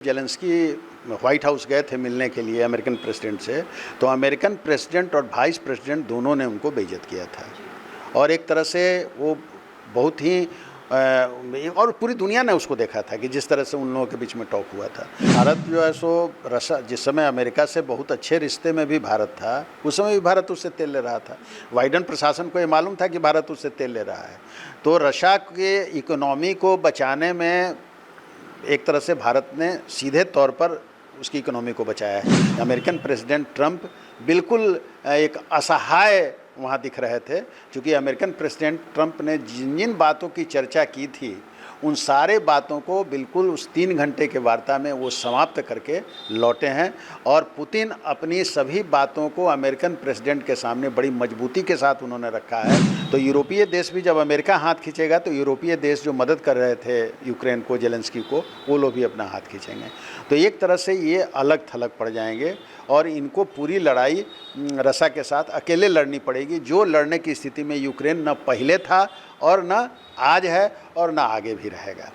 Zelensky white house गए थे मिलने के लिए अमेरिकन प्रेसिडेंट से, तो अमेरिकन प्रेसिडेंट और वाइस प्रेसिडेंट दोनों ने उनको बेइज्जत किया था। और एक तरह से वो बहुत ही और पूरी दुनिया ने उसको देखा था कि जिस तरह से उन लोगों के बीच में टॉक हुआ था। भारत जो है सो रशा जिस समय अमेरिका से बहुत अच्छे रिश्ते में भी भारत था, उस समय भी भारत उससे तेल ले रहा था। बाइडेन प्रशासन को ये मालूम था कि भारत उससे तेल ले रहा है, तो रशिया के इकोनॉमी को बचाने में एक तरह से भारत ने सीधे तौर पर उसकी इकोनॉमी को बचाया है। अमेरिकन प्रेसिडेंट ट्रंप बिल्कुल एक असहाय वहाँ दिख रहे थे, क्योंकि अमेरिकन प्रेसिडेंट ट्रंप ने जिन जिन बातों की चर्चा की थी उन सारे बातों को बिल्कुल उस 3 घंटे के वार्ता में वो समाप्त करके लौटे हैं। और पुतिन अपनी सभी बातों को अमेरिकन प्रेसिडेंट के सामने बड़ी मजबूती के साथ उन्होंने रखा है। तो यूरोपीय देश भी जब अमेरिका हाथ खींचेगा तो यूरोपीय देश जो मदद कर रहे थे यूक्रेन को, जेलेंस्की को, वो लोग भी अपना हाथ खींचेंगे। तो एक तरह से ये अलग थलग पड़ जाएंगे और इनको पूरी लड़ाई रशिया के साथ अकेले लड़नी पड़ेगी, जो लड़ने की स्थिति में यूक्रेन न पहले था और न आज है और न आगे भी रहेगा।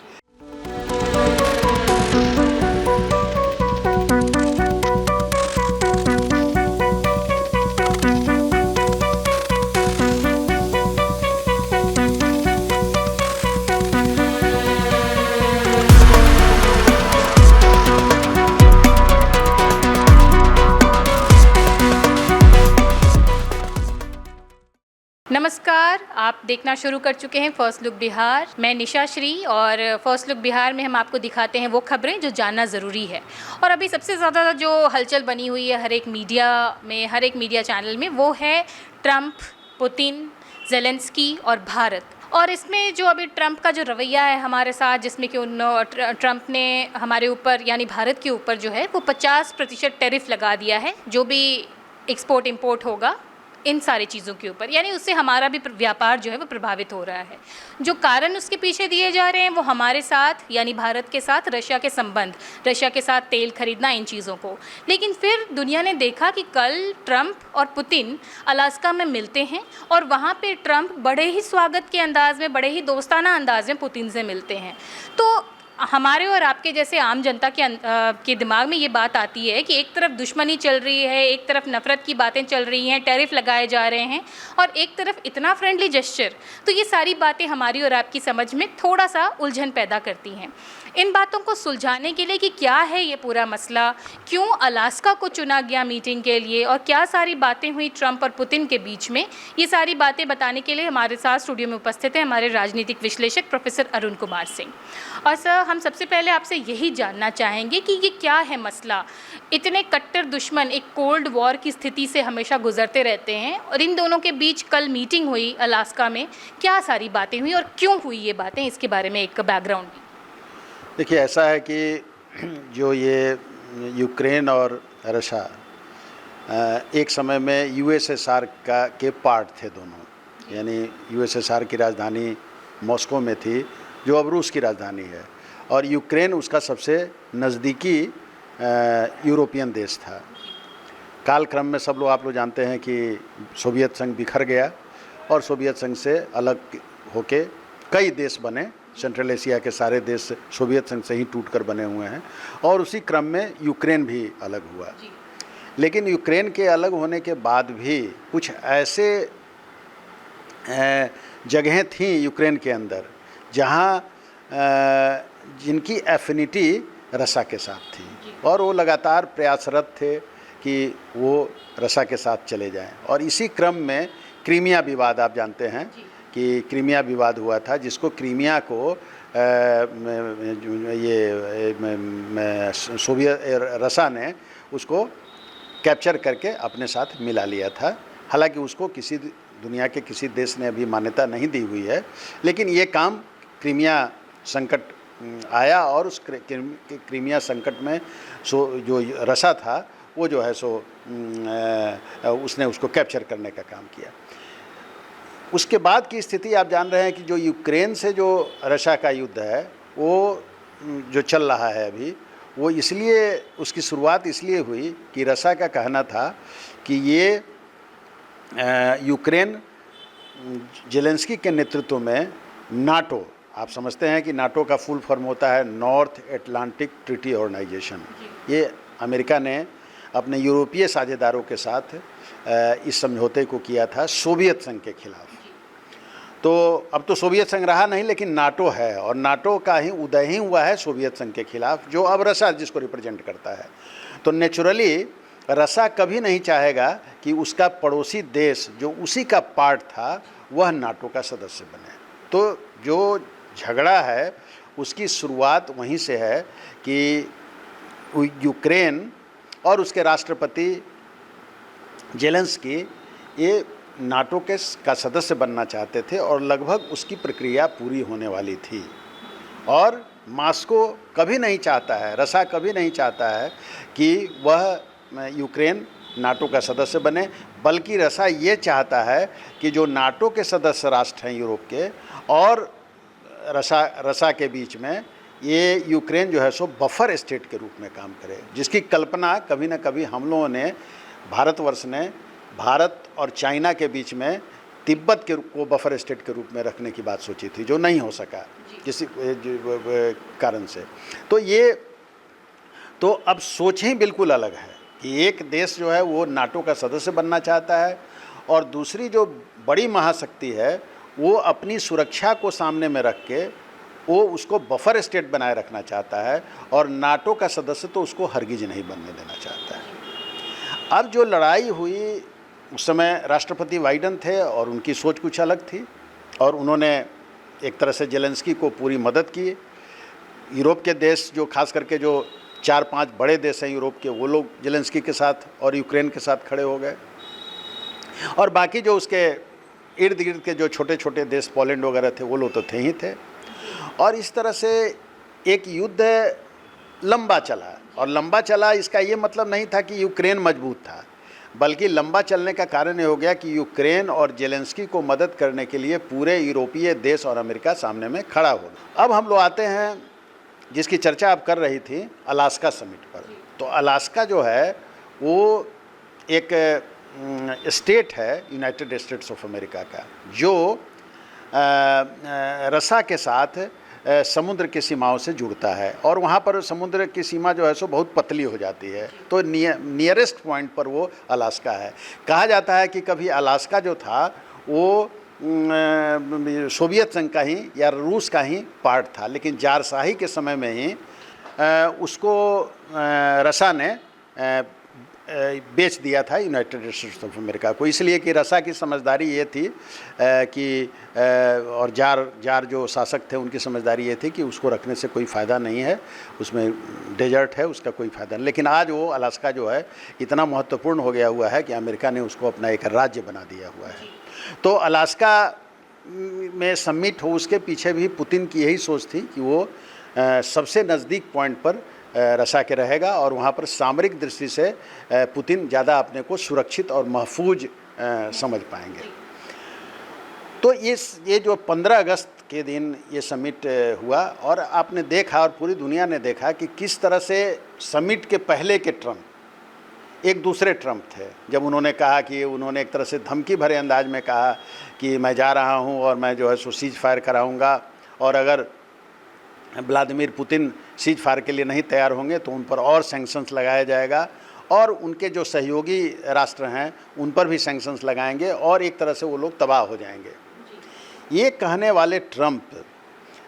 नमस्कार, आप देखना शुरू कर चुके हैं फर्स्ट लुक बिहार। मैं निशा श्री और फर्स्ट लुक बिहार में हम आपको दिखाते हैं वो खबरें जो जानना ज़रूरी है। और अभी सबसे ज़्यादा जो हलचल बनी हुई है हर एक मीडिया चैनल में, वो है ट्रंप, पुतिन, जेलेंस्की और भारत। और इसमें जो अभी ट्रंप का जो रवैया है हमारे साथ, जिसमें कि ट्रंप ने हमारे ऊपर यानी भारत के ऊपर जो है वो 50% टैरिफ लगा दिया है, जो भी एक्सपोर्ट इंपोर्ट होगा इन सारी चीज़ों के ऊपर, यानी उससे हमारा भी व्यापार जो है वो प्रभावित हो रहा है। जो कारण उसके पीछे दिए जा रहे हैं वो हमारे साथ यानी भारत के साथ रशिया के संबंध, रशिया के साथ तेल खरीदना, इन चीज़ों को। लेकिन फिर दुनिया ने देखा कि कल ट्रंप और पुतिन अलास्का में मिलते हैं और वहाँ पे ट्रंप बड़े ही स्वागत के अंदाज़ में, बड़े ही दोस्ताना अंदाज़ में पुतिन से मिलते हैं। तो हमारे और आपके जैसे आम जनता के दिमाग में ये बात आती है कि एक तरफ दुश्मनी चल रही है, एक तरफ नफ़रत की बातें चल रही हैं, टैरिफ लगाए जा रहे हैं, और एक तरफ इतना फ्रेंडली जेस्चर। तो ये सारी बातें हमारी और आपकी समझ में थोड़ा सा उलझन पैदा करती हैं। इन बातों को सुलझाने के लिए कि क्या है ये पूरा मसला, क्यों अलास्का को चुना गया मीटिंग के लिए, और क्या सारी बातें हुई ट्रंप और पुतिन के बीच में, ये सारी बातें बताने के लिए हमारे साथ स्टूडियो में उपस्थित हैं हमारे राजनीतिक विश्लेषक प्रोफेसर अरुण कुमार सिंह। और सर, हम सबसे पहले आपसे यही जानना चाहेंगे कि ये क्या है मसला। इतने कट्टर दुश्मन एक कोल्ड वॉर की स्थिति से हमेशा गुजरते रहते हैं, और इन दोनों के बीच कल मीटिंग हुई अलास्का में, क्या सारी बातें हुई और क्यों हुई ये बातें, इसके बारे में एक बैकग्राउंड। देखिए, ऐसा है कि जो ये यूक्रेन और रशिया एक समय में यूएसएसआर के पार्ट थे दोनों, यानी यूएसएसआर की राजधानी मॉस्को में थी, जो अब रूस की राजधानी है, और यूक्रेन उसका सबसे नज़दीकी यूरोपियन देश था। कालक्रम में सब लोग आप लोग जानते हैं कि सोवियत संघ बिखर गया और सोवियत संघ से अलग होके कई देश बने। सेंट्रल एशिया के सारे देश सोवियत संघ से ही टूटकर बने हुए हैं, और उसी क्रम में यूक्रेन भी अलग हुआ। लेकिन यूक्रेन के अलग होने के बाद भी कुछ ऐसे जगहें थीं यूक्रेन के अंदर जहाँ जिनकी एफिनिटी रशिया के साथ थी, और वो लगातार प्रयासरत थे कि वो रशिया के साथ चले जाएं। और इसी क्रम में क्रीमिया विवाद, आप जानते हैं कि क्रीमिया विवाद हुआ था, जिसको क्रीमिया को सोवियत रशिया ने उसको कैप्चर करके अपने साथ मिला लिया था। हालांकि उसको किसी दुनिया के किसी देश ने अभी मान्यता नहीं दी हुई है, लेकिन ये काम क्रीमिया संकट आया, और उस क्रीमिया संकट में जो रशिया था वो जो है उसने उसको कैप्चर करने का काम किया। उसके बाद की स्थिति आप जान रहे हैं कि जो यूक्रेन से जो रशिया का युद्ध है वो जो चल रहा है अभी, वो इसलिए उसकी शुरुआत इसलिए हुई कि रशिया का कहना था कि ये यूक्रेन जेलेंस्की के नेतृत्व में नाटो आप समझते हैं कि नाटो का फुल फॉर्म होता है नॉर्थ एटलांटिक ट्रीटी ऑर्गेनाइजेशन। ये अमेरिका ने अपने यूरोपीय साझेदारों के साथ इस समझौते को किया था सोवियत संघ के खिलाफ। तो अब तो सोवियत संघ रहा नहीं, लेकिन नाटो है, और नाटो का ही उदय ही हुआ है सोवियत संघ के खिलाफ, जो अब रशिया जिसको रिप्रेजेंट करता है। तो नेचुरली रशिया कभी नहीं चाहेगा कि उसका पड़ोसी देश जो उसी का पार्ट था वह नाटो का सदस्य बने। तो जो झगड़ा है उसकी शुरुआत वहीं से है कि यूक्रेन और उसके राष्ट्रपति जेलेंस्की ये नाटो का सदस्य बनना चाहते थे और लगभग उसकी प्रक्रिया पूरी होने वाली थी। और मॉस्को कभी नहीं चाहता है, रशिया कभी नहीं चाहता है कि वह यूक्रेन नाटो का सदस्य बने, बल्कि रशिया ये चाहता है कि जो नाटो के सदस्य राष्ट्र हैं यूरोप के और रशिया के बीच में ये यूक्रेन जो है सो बफर स्टेट के रूप में काम करे, जिसकी कल्पना कभी न कभी हम लोगों ने, भारतवर्ष ने, भारत और चाइना के बीच में तिब्बत को बफर स्टेट के रूप में रखने की बात सोची थी, जो नहीं हो सका किसी कारण से। तो अब सोच ही बिल्कुल अलग है कि एक देश जो है वो नाटो का सदस्य बनना चाहता है और दूसरी जो बड़ी महाशक्ति है वो अपनी सुरक्षा को सामने में रख के वो उसको बफर स्टेट बनाए रखना चाहता है, और नाटो का सदस्य तो उसको हरगिज नहीं बनने देना चाहता है। अब जो लड़ाई हुई उस समय राष्ट्रपति बाइडेन थे और उनकी सोच कुछ अलग थी, और उन्होंने एक तरह से जेलेंस्की को पूरी मदद की। यूरोप के देश जो खास करके जो 4-5 बड़े देश हैं यूरोप के, वो लोग जेलेंस्की के साथ और यूक्रेन के साथ खड़े हो गए, और बाकी जो उसके इर्द गिर्द के जो छोटे छोटे देश पोलैंड वगैरह थे वो लोग तो थे ही थे। और इस तरह से एक युद्ध लंबा चला, और लंबा चला इसका ये मतलब नहीं था कि यूक्रेन मजबूत था, बल्कि लंबा चलने का कारण ये हो गया कि यूक्रेन और जेलेंस्की को मदद करने के लिए पूरे यूरोपीय देश और अमेरिका सामने में खड़ा हो गया। अब हम लोग आते हैं जिसकी चर्चा आप कर रही थी, अलास्का समिट पर। तो अलास्का जो है वो एक स्टेट है यूनाइटेड स्टेट्स ऑफ अमेरिका का, जो रशिया के साथ समुद्र की सीमाओं से जुड़ता है, और वहाँ पर समुद्र की सीमा जो है सो बहुत पतली हो जाती है। तो नियरेस्ट पॉइंट पर वो अलास्का है। कहा जाता है कि कभी अलास्का जो था वो सोवियत संघ का ही या रूस का ही पार्ट था, लेकिन जारशाही के समय में ही उसको रशिया ने बेच दिया था यूनाइटेड स्टेट्स ऑफ अमेरिका को, इसलिए कि रशिया की समझदारी ये थी कि और जार जो शासक थे उनकी समझदारी ये थी कि उसको रखने से कोई फ़ायदा नहीं है, उसमें डेजर्ट है, उसका कोई फ़ायदा नहीं। लेकिन आज वो अलास्का जो है इतना महत्वपूर्ण हो गया हुआ है कि अमेरिका ने उसको अपना एक राज्य बना दिया हुआ है। तो अलास्का में समिट हो, उसके पीछे भी पुतिन की यही सोच थी कि वो सबसे नज़दीक पॉइंट पर रशिया के रहेगा, और वहाँ पर सामरिक दृष्टि से पुतिन ज़्यादा अपने को सुरक्षित और महफूज समझ पाएंगे। तो ये जो 15 अगस्त के दिन ये समिट हुआ, और आपने देखा और पूरी दुनिया ने देखा कि किस तरह से समिट के पहले के ट्रम्प एक दूसरे ट्रम्प थे। जब उन्होंने कहा कि उन्होंने एक तरह से धमकी भरे अंदाज में कहा कि मैं जा रहा हूँ और मैं जो है सो सीज फायर कराऊँगा, और अगर व्लादिमीर पुतिन सीज फायर के लिए नहीं तैयार होंगे तो उन पर और सैंक्शंस लगाया जाएगा, और उनके जो सहयोगी राष्ट्र हैं उन पर भी सैंक्शंस लगाएंगे, और एक तरह से वो लोग तबाह हो जाएंगे। ये कहने वाले ट्रम्प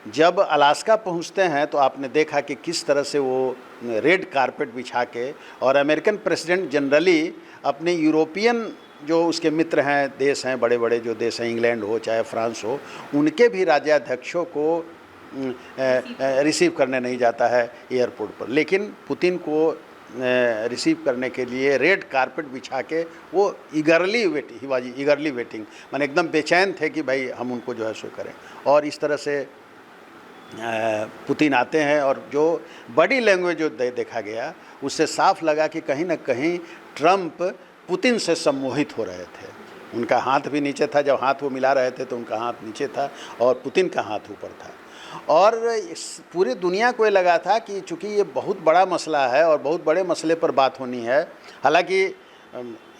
जब अलास्का पहुंचते हैं तो आपने देखा कि किस तरह से वो रेड कारपेट बिछा के, और अमेरिकन प्रेसिडेंट जनरली अपने यूरोपियन जो उसके मित्र हैं, देश हैं, बड़े बड़े जो देश हैं, इंग्लैंड हो चाहे फ्रांस हो, उनके भी राज्याध्यक्षों को रिसीव करने नहीं जाता है एयरपोर्ट पर, लेकिन पुतिन को रिसीव करने के लिए रेड कारपेट बिछा के वो ईगरली वेटिंग, माने एकदम बेचैन थे कि भाई हम उनको जो है सो करें। और इस तरह से पुतिन आते हैं, और जो बॉडी लैंग्वेज जो देखा गया उससे साफ लगा कि कहीं ना कहीं ट्रम्प पुतिन से सम्मोहित हो रहे थे। उनका हाथ भी नीचे था, जब हाथ वो मिला रहे थे तो उनका हाथ नीचे था और पुतिन का हाथ ऊपर था। और पूरी दुनिया को ये लगा था कि चूँकि ये बहुत बड़ा मसला है और बहुत बड़े मसले पर बात होनी है, हालांकि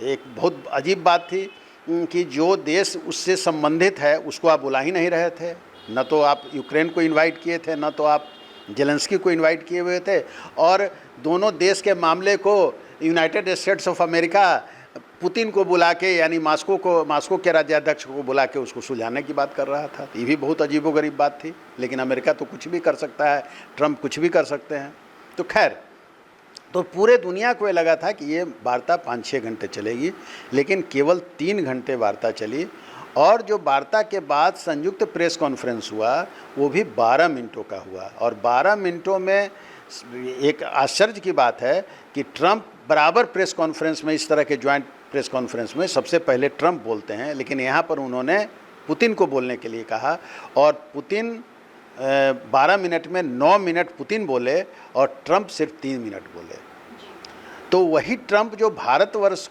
एक बहुत अजीब बात थी कि जो देश उससे संबंधित है उसको आप बुला ही नहीं रहे थे, न तो आप यूक्रेन को इनवाइट किए थे, न तो आप जेलेंस्की को इनवाइट किए हुए थे, और दोनों देश के मामले को United states of America Putin को बुला के, यानी मास्को के राज्याध्यक्ष को बुला के उसको सुलझाने की बात कर रहा था। ये भी बहुत अजीबोगरीब बात थी, लेकिन अमेरिका तो कुछ भी कर सकता है, ट्रंप कुछ भी कर सकते हैं। तो खैर, तो पूरे दुनिया को ये लगा था कि ये वार्ता 5-6 घंटे चलेगी, लेकिन केवल 3 घंटे वार्ता चली। और जो वार्ता के बाद संयुक्त प्रेस कॉन्फ्रेंस हुआ वो भी 12 मिनटों का हुआ, और 12 मिनटों में एक आश्चर्य की बात है कि ट्रंप बराबर प्रेस कॉन्फ्रेंस में, इस तरह के ज्वाइंट प्रेस कॉन्फ्रेंस में सबसे पहले ट्रंप बोलते हैं, लेकिन यहाँ पर उन्होंने पुतिन को बोलने के लिए कहा, और पुतिन 12 मिनट में 9 मिनट पुतिन बोले और ट्रंप सिर्फ 3 मिनट बोले। तो वही ट्रंप जो भारतवर्ष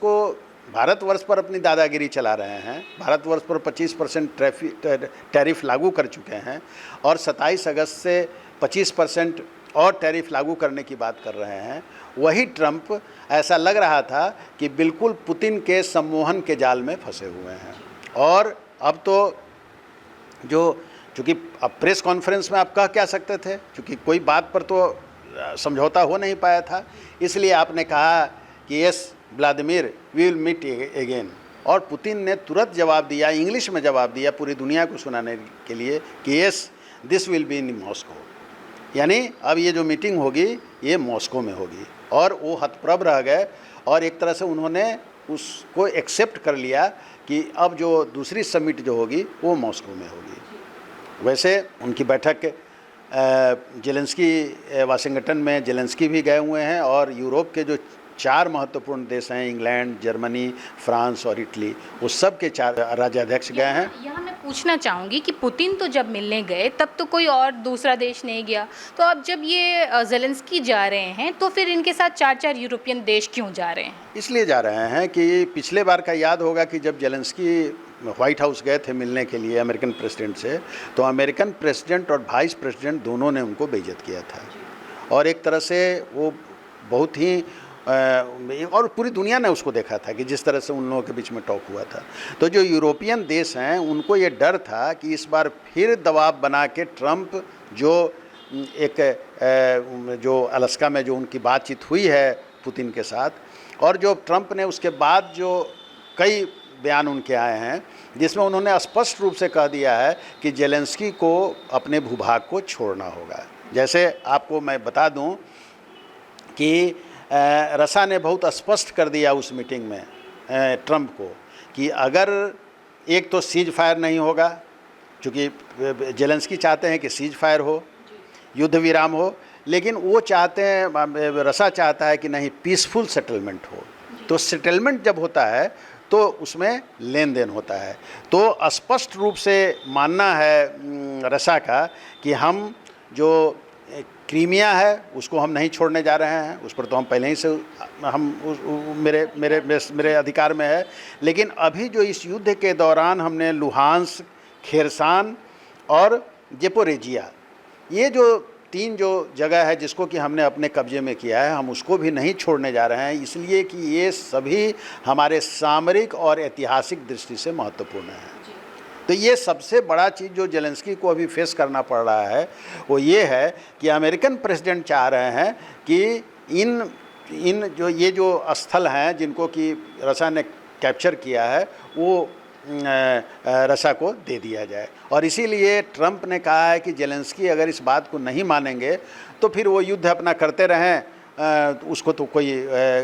पर अपनी दादागिरी चला रहे हैं, भारतवर्ष पर 25% टैरिफ लागू कर चुके हैं, और 27 अगस्त से 25% और टैरिफ लागू करने की बात कर रहे हैं, वही ट्रंप ऐसा लग रहा था कि बिल्कुल पुतिन के सम्मोहन के जाल में फंसे हुए हैं। और अब तो चूँकि अब प्रेस कॉन्फ्रेंस में आप कह क्या सकते थे, क्योंकि कोई बात पर तो समझौता हो नहीं पाया था, इसलिए आपने कहा कि yes Vladimir we will meet again, और पुतिन ने तुरंत जवाब दिया, इंग्लिश में जवाब दिया पूरी दुनिया को सुनाने के लिए कि yes this will be in Moscow, यानी अब ये जो मीटिंग होगी ये मॉस्को में होगी। और वो हतप्रभ रह गए, और एक तरह से उन्होंने उसको एक्सेप्ट कर लिया कि अब जो दूसरी समिट जो होगी वो मॉस्को में होगी। वैसे उनकी बैठक जेलेंस्की वाशिंगटन में जेलेंस्की भी गए हुए हैं, और यूरोप के जो 4 महत्वपूर्ण देश हैं, इंग्लैंड, जर्मनी, फ्रांस और इटली, वो सब के 4 राज्याध्यक्ष गए हैं। यहाँ मैं पूछना चाहूँगी कि पुतिन तो जब मिलने गए तब तो कोई और दूसरा देश नहीं गया, तो अब जब ये जेलेंस्की जा रहे हैं तो फिर इनके साथ 4-4 यूरोपियन देश क्यों जा रहे हैं? इसलिए जा रहे हैं कि पिछले बार का याद होगा कि जब जेलेंस्की व्हाइट हाउस गए थे मिलने के लिए अमेरिकन प्रेसिडेंट से, तो अमेरिकन प्रेसिडेंट और वाइस प्रेसिडेंट दोनों ने उनको बेइज्जत किया था, और एक तरह से वो बहुत ही और पूरी दुनिया ने उसको देखा था कि जिस तरह से उन लोगों के बीच में टॉक हुआ था। तो जो यूरोपियन देश हैं उनको ये डर था कि इस बार फिर दबाव बना के ट्रंप जो अलास्का में जो उनकी बातचीत हुई है पुतिन के साथ, और जो ट्रंप ने उसके बाद जो कई बयान उनके आए हैं जिसमें उन्होंने स्पष्ट रूप से कह दिया है कि जेलेंस्की को अपने भूभाग को छोड़ना होगा। जैसे आपको मैं बता दूं कि रसा ने बहुत स्पष्ट कर दिया उस मीटिंग में ट्रंप को कि अगर एक तो सीज फायर नहीं होगा, क्योंकि जेलेंस्की चाहते हैं कि सीज फायर हो, युद्ध विराम हो, लेकिन वो चाहते हैं, रसा चाहता है कि नहीं, पीसफुल सेटलमेंट हो। तो सेटलमेंट जब होता है तो उसमें लेन देन होता है। तो स्पष्ट रूप से मानना है रसा का कि हम जो क्रीमिया है उसको हम नहीं छोड़ने जा रहे हैं, उस पर तो हम पहले ही से मेरे अधिकार में है, लेकिन अभी जो इस युद्ध के दौरान हमने लुहांस्क, खेरसान और जेपोरेजिया, ये जो 3 जो जगह है जिसको कि हमने अपने कब्जे में किया है, हम उसको भी नहीं छोड़ने जा रहे हैं, इसलिए कि ये सभी हमारे सामरिक और ऐतिहासिक दृष्टि से महत्वपूर्ण है। तो ये सबसे बड़ा चीज़ जो जेलेंस्की को अभी फेस करना पड़ रहा है वो ये है कि अमेरिकन प्रेसिडेंट चाह रहे हैं कि इन जो स्थल हैं जिनको कि रसा ने कैप्चर किया है वो रसा को दे दिया जाए, और इसीलिए ट्रंप ने कहा है कि जेलेंस्की अगर इस बात को नहीं मानेंगे तो फिर वो युद्ध अपना करते रहें, उसको तो कोई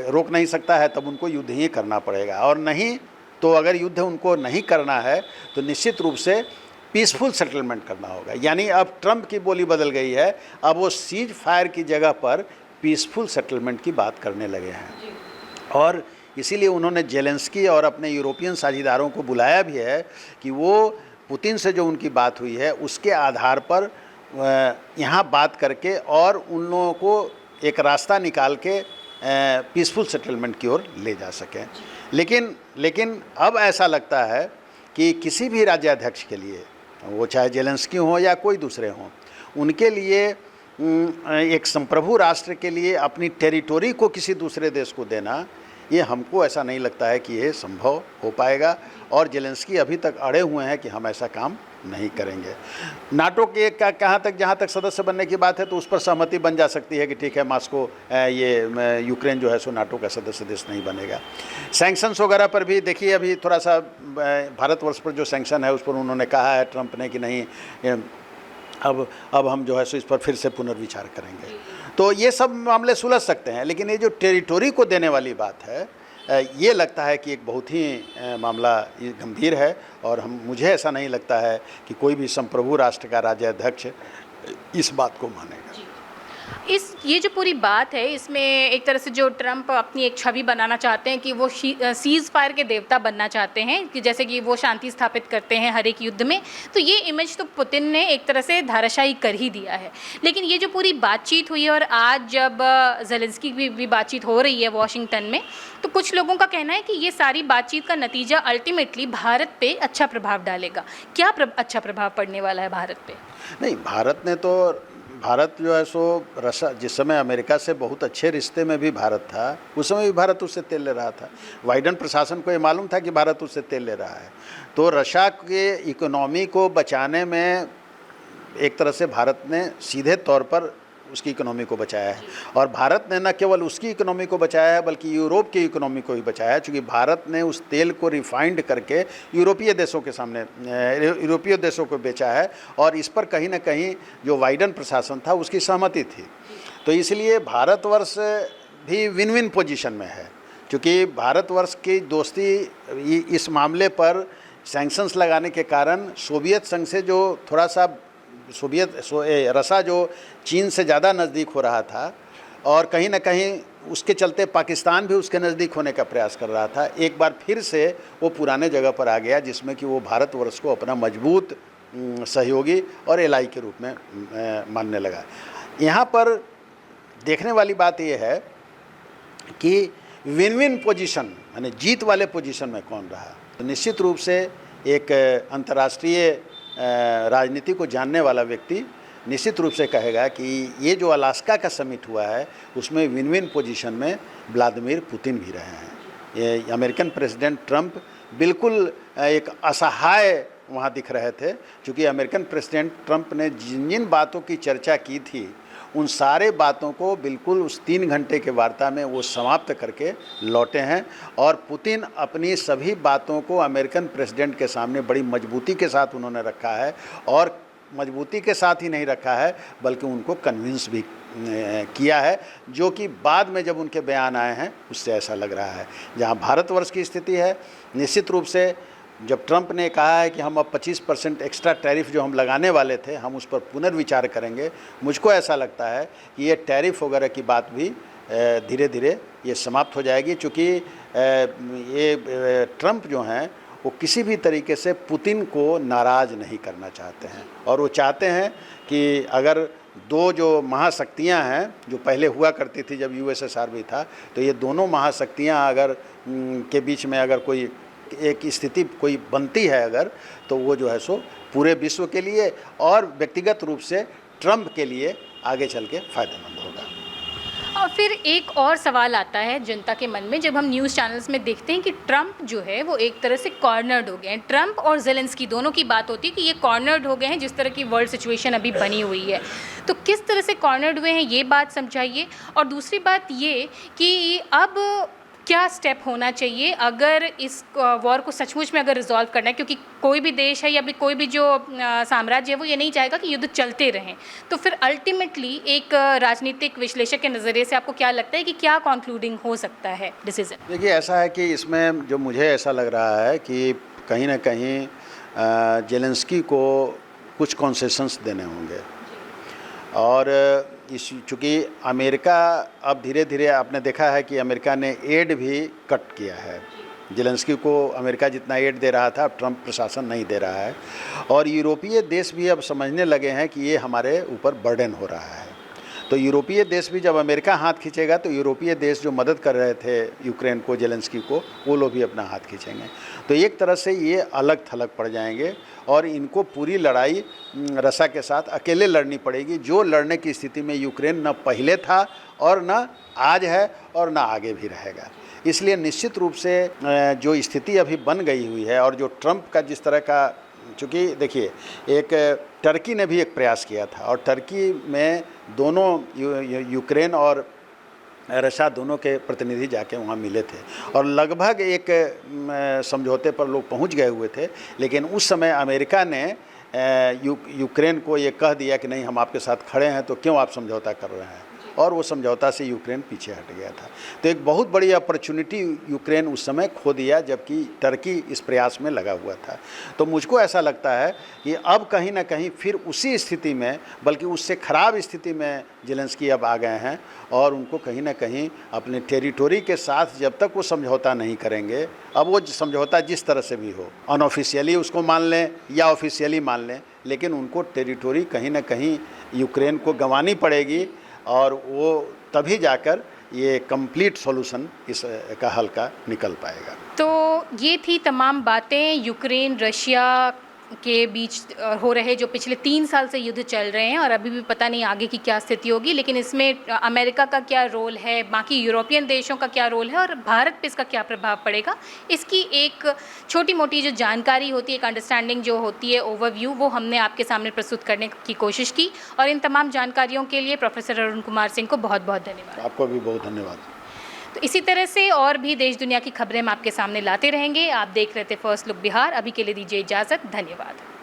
रोक नहीं सकता है, तब उनको युद्ध ही करना पड़ेगा। और नहीं तो अगर युद्ध उनको नहीं करना है तो निश्चित रूप से पीसफुल सेटलमेंट करना होगा। यानी अब ट्रंप की बोली बदल गई है, अब वो सीज फायर की जगह पर पीसफुल सेटलमेंट की बात करने लगे हैं, और इसीलिए उन्होंने जेलेंस्की और अपने यूरोपियन साझीदारों को बुलाया भी है कि वो पुतिन से जो उनकी बात हुई है उसके आधार पर यहाँ बात करके और उन लोगों को एक रास्ता निकाल के पीसफुल सेटलमेंट की ओर ले जा सकें। लेकिन अब ऐसा लगता है कि किसी भी राज्याध्यक्ष के लिए, वो चाहे जेलेंस्की हो या कोई दूसरे हों, उनके लिए एक संप्रभु राष्ट्र के लिए अपनी टेरिटोरी को किसी दूसरे देश को देना, ये हमको ऐसा नहीं लगता है कि ये संभव हो पाएगा, और जेलेंस्की अभी तक अड़े हुए हैं कि हम ऐसा काम नहीं करेंगे। नाटो के कहाँ तक, जहाँ तक सदस्य बनने की बात है तो उस पर सहमति बन जा सकती है कि ठीक है, मॉस्को ये यूक्रेन जो है सो नाटो का सदस्य देश नहीं बनेगा। सैंक्शंस वगैरह पर भी देखिए, अभी थोड़ा सा भारतवर्ष पर जो सैंक्शन है उस पर उन्होंने कहा है ट्रंप ने कि नहीं, अब हम जो है सो इस पर फिर से पुनर्विचार करेंगे। तो ये सब मामले सुलझ सकते हैं, लेकिन ये जो टेरिटोरी को देने वाली बात है, ये लगता है कि एक बहुत ही मामला ये गंभीर है, और मुझे ऐसा नहीं लगता है कि कोई भी संप्रभु राष्ट्र का राज्याध्यक्ष इस बात को मानेगा। ये जो पूरी बात है, इसमें एक तरह से जो ट्रंप अपनी एक छवि बनाना चाहते हैं कि वो सीज़ फायर के देवता बनना चाहते हैं, कि जैसे कि वो शांति स्थापित करते हैं हर एक युद्ध में, तो ये इमेज तो पुतिन ने एक तरह से धाराशायी कर ही दिया है। लेकिन ये जो पूरी बातचीत हुई है, और आज जब ज़ेलेंस्की की भी बातचीत हो रही है वॉशिंगटन में, तो कुछ लोगों का कहना है कि ये सारी बातचीत का नतीजा अल्टीमेटली भारत पे अच्छा प्रभाव डालेगा। क्या अच्छा प्रभाव पड़ने वाला है भारत पे? नहीं, भारत जो है सो जिस समय अमेरिका से बहुत अच्छे रिश्ते में भी भारत था, उस समय भी भारत उससे तेल ले रहा था। बाइडेन प्रशासन को ये मालूम था कि भारत उससे तेल ले रहा है, तो रशिया के इकोनॉमी को बचाने में एक तरह से भारत ने सीधे तौर पर उसकी इकोनॉमी को बचाया है। और भारत ने न केवल उसकी इकोनॉमी को बचाया है बल्कि यूरोप की इकोनॉमी को भी बचाया है, क्योंकि भारत ने उस तेल को रिफाइंड करके यूरोपीय देशों के सामने यूरोपीय देशों को बेचा है, और इस पर कहीं ना कहीं जो बाइडेन प्रशासन था उसकी सहमति थी। तो इसलिए भारतवर्ष भी विन विन पोजीशन में है, क्योंकि भारतवर्ष की दोस्ती इस मामले पर सैंक्शंस लगाने के कारण सोवियत संघ से जो थोड़ा सा रसा जो चीन से ज़्यादा नज़दीक हो रहा था, और कहीं ना कहीं उसके चलते पाकिस्तान भी उसके नज़दीक होने का प्रयास कर रहा था, एक बार फिर से वो पुराने जगह पर आ गया, जिसमें कि वो भारतवर्ष को अपना मजबूत सहयोगी और एलाई के रूप में मानने लगा। यहाँ पर देखने वाली बात ये है कि विन विन पोजीशन यानी जीत वाले पोजीशन में कौन रहा। तो निश्चित रूप से एक अंतर्राष्ट्रीय राजनीति को जानने वाला व्यक्ति निश्चित रूप से कहेगा कि ये जो अलास्का का समिट हुआ है उसमें विन विन पोजीशन में व्लादिमीर पुतिन भी रहे हैं। ये अमेरिकन प्रेसिडेंट ट्रंप बिल्कुल एक असहाय वहाँ दिख रहे थे, क्योंकि अमेरिकन प्रेसिडेंट ट्रंप ने जिन जिन बातों की चर्चा की थी उन सारे बातों को बिल्कुल उस 3 घंटे के वार्ता में वो समाप्त करके लौटे हैं, और पुतिन अपनी सभी बातों को अमेरिकन प्रेसिडेंट के सामने बड़ी मजबूती के साथ उन्होंने रखा है, और मजबूती के साथ ही नहीं रखा है बल्कि उनको कन्विंस भी किया है, जो कि बाद में जब उनके बयान आए हैं उससे ऐसा लग रहा है। जहां भारतवर्ष की स्थिति है, निश्चित रूप से जब ट्रंप ने कहा है कि हम अब 25% एक्स्ट्रा टैरिफ जो हम लगाने वाले थे हम उस पर पुनर्विचार करेंगे, मुझको ऐसा लगता है कि ये टैरिफ वगैरह की बात भी धीरे धीरे ये समाप्त हो जाएगी, क्योंकि ये ट्रंप जो हैं वो किसी भी तरीके से पुतिन को नाराज़ नहीं करना चाहते हैं, और वो चाहते हैं कि अगर दो जो महाशक्तियां हैं जो पहले हुआ करती थी जब यूएसएसआर भी था, तो ये दोनों महाशक्तियां अगर के बीच में अगर कोई एक स्थिति कोई बनती है अगर, तो वो जो है सो पूरे विश्व के लिए और व्यक्तिगत रूप से ट्रंप के लिए आगे चल के फ़ायदेमंद होगा। और फिर एक और सवाल आता है जनता के मन में, जब हम न्यूज़ चैनल्स में देखते हैं कि ट्रंप जो है वो एक तरह से कॉर्नर्ड हो गए हैं। ट्रंप और ज़ेलेंस्की दोनों की बात होती है कि ये कॉर्नर्ड हो गए हैं, जिस तरह की वर्ल्ड सिचुएशन अभी बनी हुई है। तो किस तरह से कॉर्नर्ड हुए हैं ये बात समझाइए। और दूसरी बात ये कि अब क्या स्टेप होना चाहिए अगर इस वॉर को सचमुच में अगर रिजॉल्व करना है, क्योंकि कोई भी देश है या भी कोई भी जो साम्राज्य है वो ये नहीं चाहेगा कि युद्ध चलते रहें। तो फिर अल्टीमेटली एक राजनीतिक विश्लेषक के नज़रिए से आपको क्या लगता है कि क्या कंक्लूडिंग हो सकता है डिसीजन? देखिए, ऐसा है कि इसमें जो मुझे ऐसा लग रहा है कि कहीं ना कहीं जेलेंस्की को कुछ कॉन्सेशंस देने होंगे, और चूँकि अमेरिका अब धीरे धीरे आपने देखा है कि अमेरिका ने एड भी कट किया है। जेलेंस्की को अमेरिका जितना एड दे रहा था अब ट्रंप प्रशासन नहीं दे रहा है, और यूरोपीय देश भी अब समझने लगे हैं कि ये हमारे ऊपर बर्डन हो रहा है। तो यूरोपीय देश भी जब अमेरिका हाथ खींचेगा तो यूरोपीय देश जो मदद कर रहे थे यूक्रेन को, जेलेंस्की को, वो लोग भी अपना हाथ खींचेंगे। तो एक तरह से ये अलग थलग पड़ जाएंगे और इनको पूरी लड़ाई रसा के साथ अकेले लड़नी पड़ेगी, जो लड़ने की स्थिति में यूक्रेन न पहले था और न आज है और न आगे भी रहेगा। इसलिए निश्चित रूप से जो स्थिति अभी बन गई हुई है और जो ट्रंप का जिस तरह का, चूँकि देखिए एक टर्की ने भी एक प्रयास किया था और टर्की में दोनों यूक्रेन और रशिया दोनों के प्रतिनिधि जाके वहाँ मिले थे और लगभग एक समझौते पर लोग पहुँच गए हुए थे। लेकिन उस समय अमेरिका ने यूक्रेन को ये कह दिया कि नहीं, हम आपके साथ खड़े हैं, तो क्यों आप समझौता कर रहे हैं, और वो समझौता से यूक्रेन पीछे हट गया था। तो एक बहुत बड़ी अपॉर्चुनिटी यूक्रेन उस समय खो दिया, जबकि टर्की इस प्रयास में लगा हुआ था। तो मुझको ऐसा लगता है कि अब कहीं ना कहीं फिर उसी स्थिति में, बल्कि उससे ख़राब स्थिति में जेलेंस्की अब आ गए हैं और उनको कहीं ना कहीं अपने टेरिटोरी के साथ जब तक वो समझौता नहीं करेंगे, अब वो समझौता जिस तरह से भी हो, अनऑफिशियली उसको मान लें या ऑफिशियली मान लें, लेकिन उनको टेरिटोरी कहीं ना कहीं यूक्रेन को गंवानी पड़ेगी और वो तभी जाकर ये कंप्लीट सॉल्यूशन इस का हल का निकल पाएगा। तो ये थी तमाम बातें यूक्रेन रशिया के बीच हो रहे जो पिछले 3 साल से युद्ध चल रहे हैं, और अभी भी पता नहीं आगे की क्या स्थिति होगी, लेकिन इसमें अमेरिका का क्या रोल है, बाकी यूरोपियन देशों का क्या रोल है और भारत पे इसका क्या प्रभाव पड़ेगा, इसकी एक छोटी मोटी जो जानकारी होती है, एक अंडरस्टैंडिंग जो होती है, ओवरव्यू, वो हमने आपके सामने प्रस्तुत करने की कोशिश की। और इन तमाम जानकारियों के लिए प्रोफेसर अरुण कुमार सिंह को बहुत बहुत धन्यवाद। आपको भी बहुत धन्यवाद। तो इसी तरह से और भी देश दुनिया की खबरें हम आपके सामने लाते रहेंगे। आप देख रहे थे फर्स्ट लुक बिहार। अभी के लिए दीजिए इजाज़त। धन्यवाद।